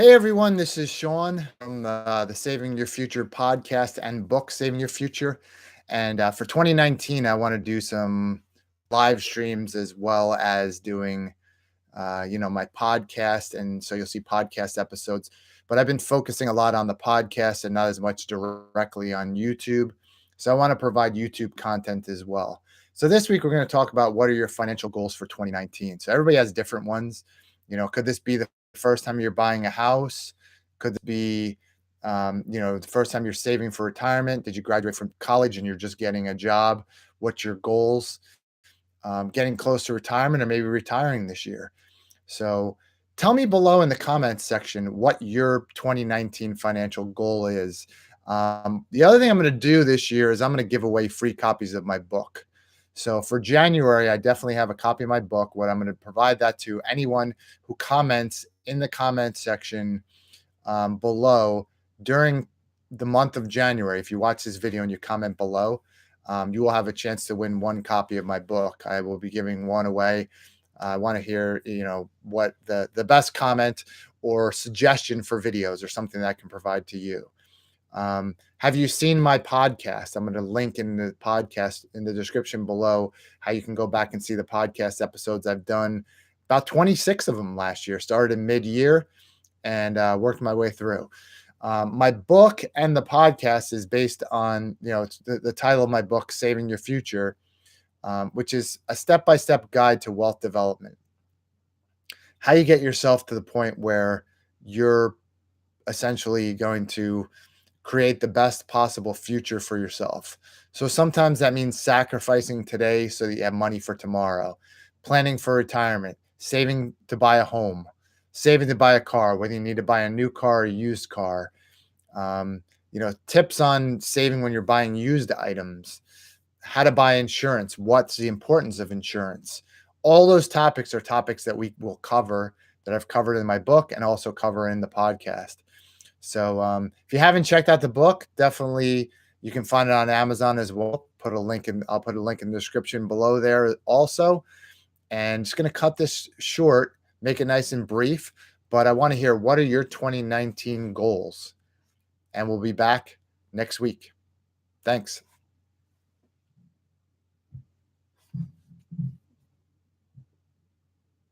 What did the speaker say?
Hey everyone, this is Sean from the Saving Your Future podcast and book, Saving Your Future. And for 2019, I want to do some live streams as well as doing, my podcast. And so you'll see podcast episodes. But I've been focusing a lot on the podcast and not as much directly on YouTube. So I want to provide YouTube content as well. So this week, we're going to talk about what are your financial goals for 2019. So everybody has different ones. Could this be the first time you're buying a house? Could it be, the first time you're saving for retirement? Did you graduate from college and you're just getting a job? What's your goals? Getting close to retirement or maybe retiring this year. So tell me below in the comments section what your 2019 financial goal is. The other thing I'm going to do this year is I'm going to give away free copies of my book. So for January, I definitely have a copy of my book. What I'm going to provide that to anyone who comments in the comment section below during the month of January. If you watch this video and you comment below, you will have a chance to win one copy of my book. I will be giving one away. I want to hear, what the best comment or suggestion for videos or something that I can provide to you. Have you seen my podcast? I'm going to link in the podcast in the description below how you can go back and see the podcast episodes. I've done about 26 of them last year, started in mid-year and worked my way through. My book and the podcast is based on, it's the title of my book, Saving Your Future, which is a step-by-step guide to wealth development. How you get yourself to the point where you're essentially going to create the best possible future for yourself. So sometimes that means sacrificing today so that you have money for tomorrow, planning for retirement, saving to buy a home, saving to buy a car, whether you need to buy a new car or a used car. Tips on saving when you're buying used items, how to buy insurance, what's the importance of insurance. All those topics are topics that we will cover, that I've covered in my book and also cover in the podcast. So if you haven't checked out the book, definitely you can find it on Amazon as well. I'll put a link in the description below there also. And just going to cut this short, make it nice and brief. But I want to hear, what are your 2019 goals? And we'll be back next week. Thanks.